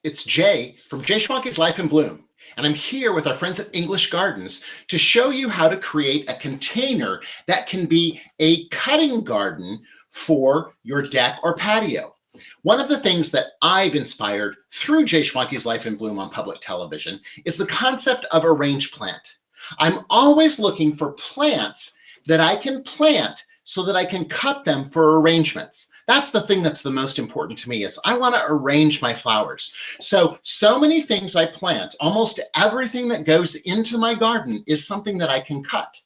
it's Jay from Jay Schwanke's Life in Bloom, and I'm here with our friends at English Gardens to show you how to create a container that can be a cutting garden for your deck or patio. One of the things that I've inspired through Jay Schwanke's Life in Bloom on public television is the concept of a range plant. I'm always looking for plants that I can plant so that I can cut them for arrangements. That's the thing that's the most important to me, is I want to arrange my flowers. So many things I plant, almost everything that goes into my garden is something that I can cut.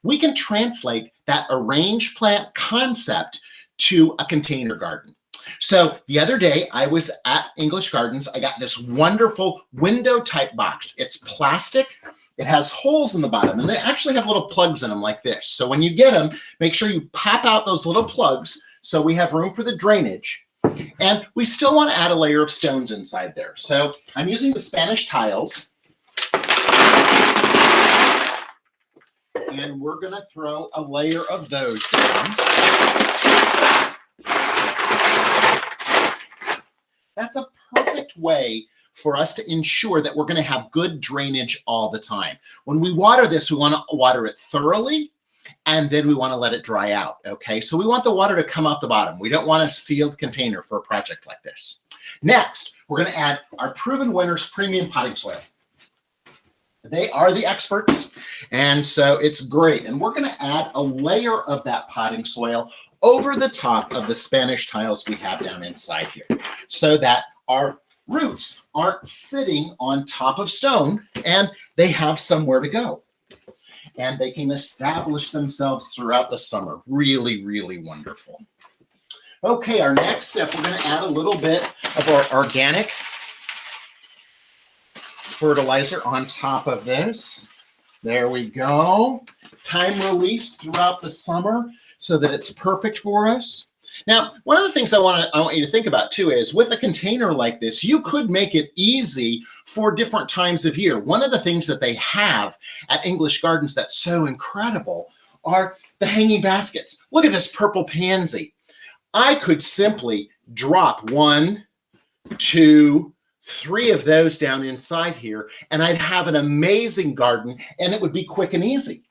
We can translate that arrange plant concept to a container garden. So the other day I was at English Gardens. I got this wonderful window type box. It's plastic. It has holes in the bottom, and they actually have little plugs in them like this. So when you get them, make sure you pop out those little plugs so we have room for the drainage. And we still want to add a layer of stones inside there. So I'm using the Spanish tiles. And we're going to throw a layer of those down. That's a perfect way for us to ensure that we're going to have good drainage all the time. When we water this, we want to water it thoroughly, and then we want to let it dry out, okay? So we want the water to come out the bottom. We don't want a sealed container for a project like this. Next, we're going to add our Proven Winners Premium Potting Soil. They are the experts, and so it's great. And we're going to add a layer of that potting soil over the top of the Spanish tiles we have down inside here, so that our roots aren't sitting on top of stone and they have somewhere to go. And they can establish themselves throughout the summer. Really, really wonderful. Okay, our next step, we're going to add a little bit of our organic fertilizer on top of this. There we go. Time released throughout the summer so that it's perfect for us. Now, one of the things I want you to think about too is, with a container like this, you could make it easy for different times of year. One of the things that they have at English Gardens that's so incredible are the hanging baskets. Look at this purple pansy. I could simply drop 1, 2, 3 of those down inside here, and I'd have an amazing garden, and it would be quick and easy.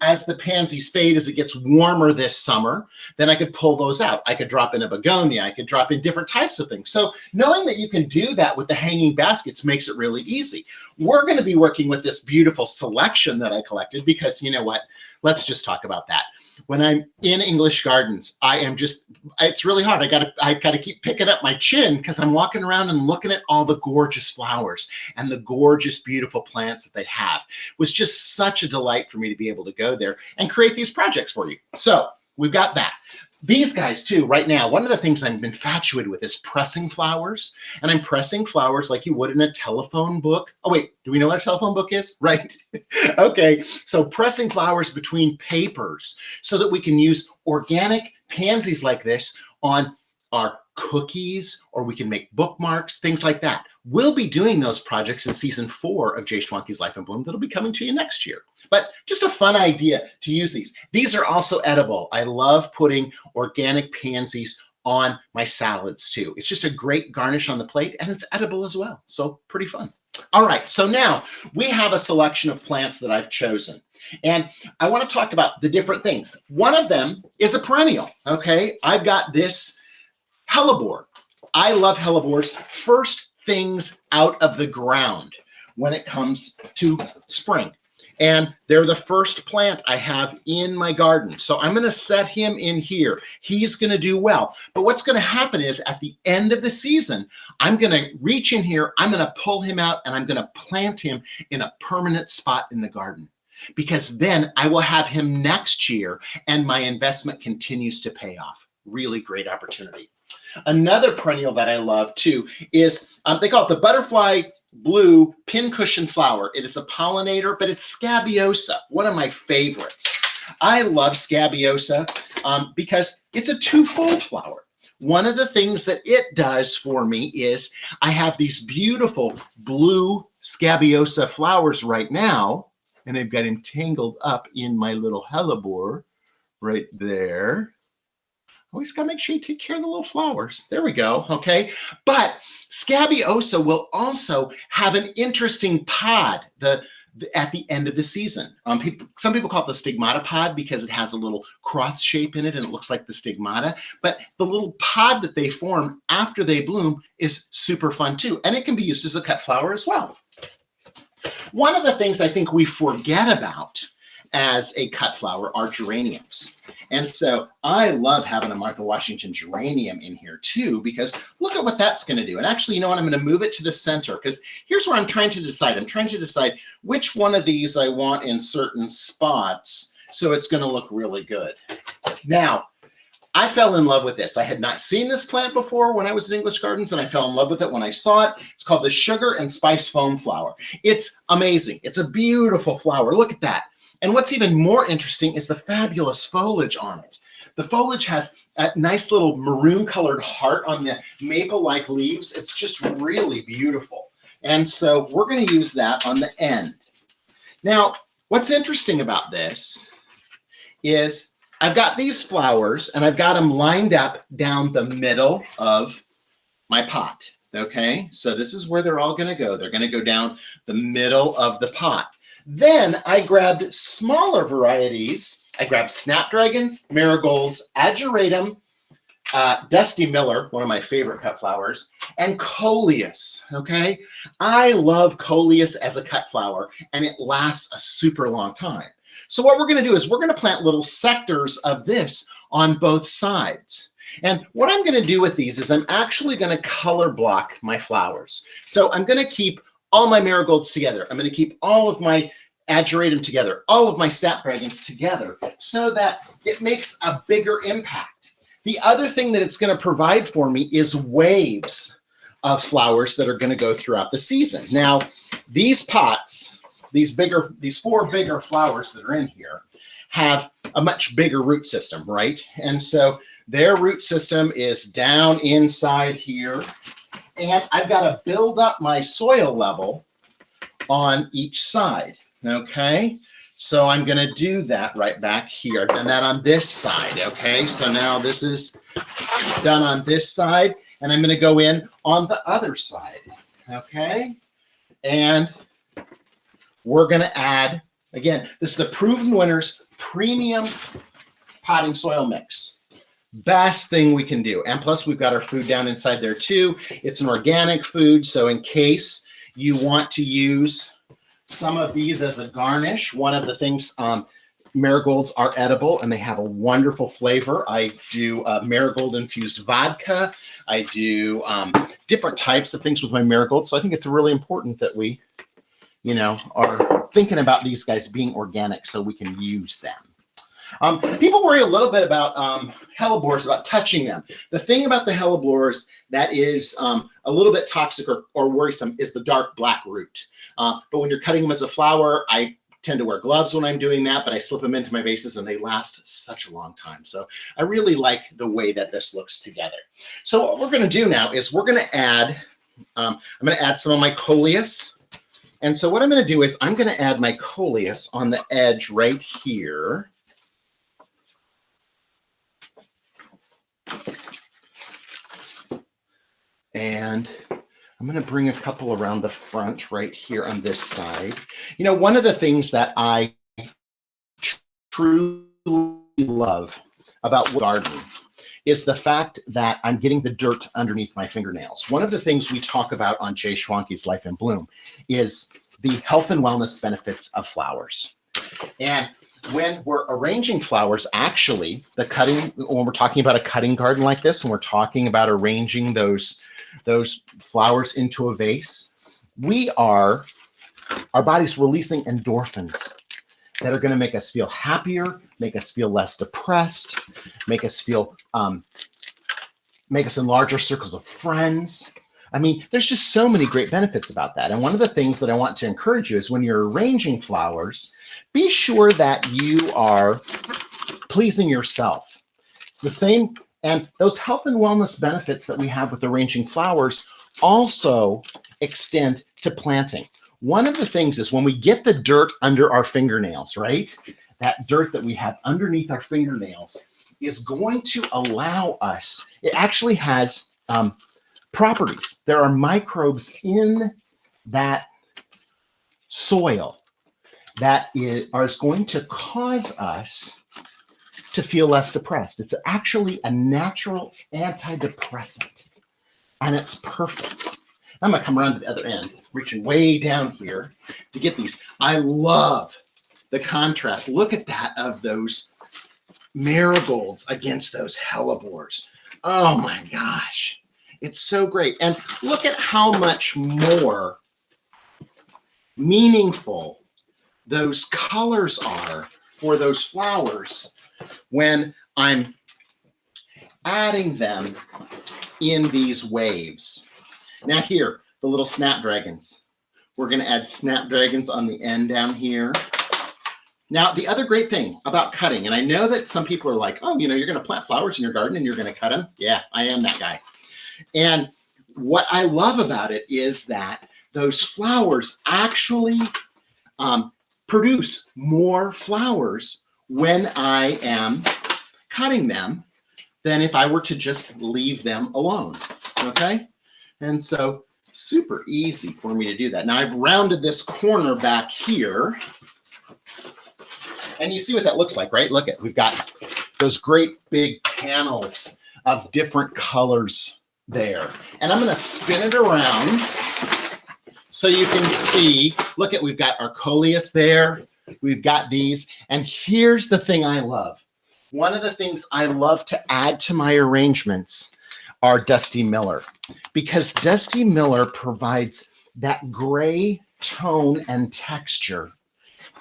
As the pansies fade, as it gets warmer this summer, then I could pull those out. I could drop in a begonia. I could drop in different types of things. So knowing that you can do that with the hanging baskets makes it really easy. We're going to be working with this beautiful selection that I collected because, you know what? Let's just talk about that. When I'm in English Gardens, it's really hard. I gotta keep picking up my chin because I'm walking around and looking at all the gorgeous flowers and the gorgeous, beautiful plants that they have. It was just such a delight for me to be able to go there and create these projects for you. So we've got that. These guys too, right now, one of the things I'm infatuated with is pressing flowers. And I'm pressing flowers like you would in a telephone book. Oh wait, do we know what a telephone book is? Right. Okay, so pressing flowers between papers so that we can use organic pansies like this on our cookies, or we can make bookmarks, things like that. We'll be doing those projects in season 4 of Jay Schwanke's Life in Bloom. That'll be coming to you next year. But just a fun idea to use these. These are also edible. I love putting organic pansies on my salads too. It's just a great garnish on the plate, and it's edible as well. So pretty fun. All right, so now we have a selection of plants that I've chosen. And I want to talk about the different things. One of them is a perennial, okay? I've got this Hellebore. I love Hellebores. First things out of the ground when it comes to spring. And they're the first plant I have in my garden. So I'm going to set him in here. He's going to do well. But what's going to happen is, at the end of the season, I'm going to reach in here, I'm going to pull him out, and I'm going to plant him in a permanent spot in the garden. Because then I will have him next year, and my investment continues to pay off. Really great opportunity. Another perennial that I love too is, they call it the butterfly blue pincushion flower. It is a pollinator, but it's scabiosa, one of my favorites. I love scabiosa because it's a twofold flower. One of the things that it does for me is, I have these beautiful blue scabiosa flowers right now, and I've got him tangled up in my little hellebore right there. Always got to make sure you take care of the little flowers. There we go. Okay. But Scabiosa will also have an interesting pod at the end of the season. Some people call it the stigmata pod because it has a little cross shape in it and it looks like the stigmata. But the little pod that they form after they bloom is super fun too. And it can be used as a cut flower as well. One of the things I think we forget about as a cut flower are geraniums. And so I love having a Martha Washington geranium in here too, because look at what that's going to do. And actually, you know what? I'm going to move it to the center because here's where I'm trying to decide. I'm trying to decide which one of these I want in certain spots so it's going to look really good. Now, I fell in love with this. I had not seen this plant before when I was in English Gardens, and I fell in love with it when I saw it. It's called the Sugar and Spice Foam Flower. It's amazing. It's a beautiful flower. Look at that. And what's even more interesting is the fabulous foliage on it. The foliage has a nice little maroon colored heart on the maple-like leaves. It's just really beautiful. And so we're going to use that on the end. Now, what's interesting about this is I've got these flowers and I've got them lined up down the middle of my pot. Okay, so this is where they're all going to go. They're going to go down the middle of the pot. Then I grabbed smaller varieties. I grabbed snapdragons, marigolds, ageratum, Dusty Miller, one of my favorite cut flowers, and coleus, okay? I love coleus as a cut flower, and it lasts a super long time. So what we're going to do is we're going to plant little sectors of this on both sides. And what I'm going to do with these is I'm actually going to color block my flowers. So I'm going to keep all my marigolds together. I'm going to keep all of my ageratum together, all of my snapdragons together, so that it makes a bigger impact. The other thing that it's going to provide for me is waves of flowers that are going to go throughout the season. Now, these pots, these four bigger flowers that are in here, have a much bigger root system, right? And so their root system is down inside here. And I've got to build up my soil level on each side, okay? So I'm going to do that right back here. I've done that on this side, okay? So now this is done on this side, and I'm going to go in on the other side, okay? And we're going to add, again, this is the Proven Winners Premium Potting Soil Mix. Best thing we can do. And plus we've got our food down inside there too. It's an organic food. So in case you want to use some of these as a garnish, one of the things, marigolds are edible and they have a wonderful flavor. I do marigold infused vodka. I do different types of things with my marigolds. So I think it's really important that we, you know, are thinking about these guys being organic so we can use them. People worry a little bit about hellebores, about touching them. The thing about the hellebores that is a little bit toxic or worrisome is the dark black root. But when you're cutting them as a flower, I tend to wear gloves when I'm doing that, but I slip them into my vases and they last such a long time. So I really like the way that this looks together. So what we're going to do now is we're going to add, I'm going to add some of my coleus. And so what I'm going to do is I'm going to add my coleus on the edge right here. And I'm going to bring a couple around the front right here on this side. You know, one of the things that I truly love about gardening is the fact that I'm getting the dirt underneath my fingernails. One of the things we talk about on Jay Schwanke's Life in Bloom is the health and wellness benefits of flowers. And when we're arranging flowers, actually, when we're talking about a cutting garden like this, and we're talking about arranging those flowers into a vase, our body's releasing endorphins that are going to make us feel happier, make us feel less depressed, make us in larger circles of friends. I mean, there's just so many great benefits about that. And one of the things that I want to encourage you is when you're arranging flowers, be sure that you are pleasing yourself. It's the same, and those health and wellness benefits that we have with arranging flowers also extend to planting. One of the things is when we get the dirt under our fingernails, right? That dirt that we have underneath our fingernails, is going to allow us, it actually has properties. There are microbes in that soil that is going to cause us to feel less depressed. It's actually a natural antidepressant, and it's perfect. I'm gonna come around to the other end, reaching way down here to get these. I love the contrast. Look at that of those marigolds against those hellebores. Oh my gosh, it's so great. And look at how much more meaningful those colors are for those flowers when I'm adding them in these waves. Now here, the little snapdragons. We're going to add snapdragons on the end down here. Now, the other great thing about cutting, and I know that some people are like, oh, you're going to plant flowers in your garden and you're going to cut them. Yeah, I am that guy. And what I love about it is that those flowers actually produce more flowers when I am cutting them than if I were to just leave them alone, okay? And so super easy for me to do that. Now I've rounded this corner back here, and you see what that looks like, right? Look at, we've got those great big panels of different colors there. And I'm gonna spin it around so you can see, look at, we've got our coleus there, we've got these, and here's the thing I love. One of the things I love to add to my arrangements are Dusty Miller, because Dusty Miller provides that gray tone and texture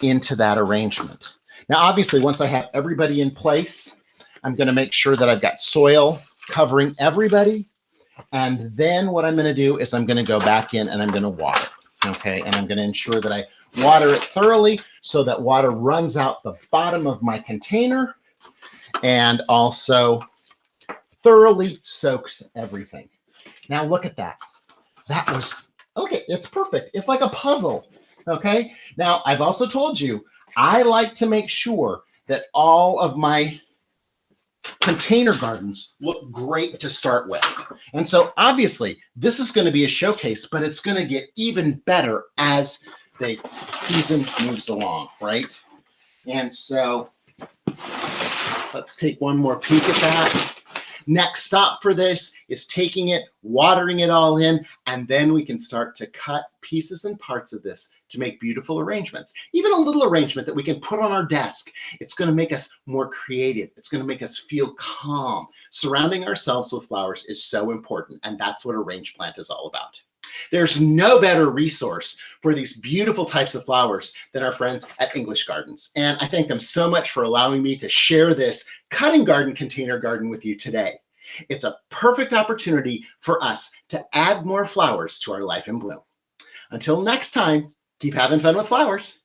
into that arrangement. Now, obviously, once I have everybody in place, I'm going to make sure that I've got soil covering everybody. And then what I'm going to do is I'm going to go back in and I'm going to water. Okay. And I'm going to ensure that I water it thoroughly so that water runs out the bottom of my container and also thoroughly soaks everything. Now look at that. That was, okay, it's perfect. It's like a puzzle. Okay. Now I've also told you, I like to make sure that all of my container gardens look great to start with. And so obviously this is going to be a showcase, but it's going to get even better as the season moves along, right? And so let's take one more peek at that. Next stop for this is taking it, watering it all in, and then we can start to cut pieces and parts of this to make beautiful arrangements. Even a little arrangement that we can put on our desk. It's going to make us more creative. It's going to make us feel calm. Surrounding ourselves with flowers is so important, and that's what Arrange Plant is all about. There's no better resource for these beautiful types of flowers than our friends at English Gardens. And I thank them so much for allowing me to share this cutting garden container garden with you today. It's a perfect opportunity for us to add more flowers to our life in bloom. Until next time, keep having fun with flowers.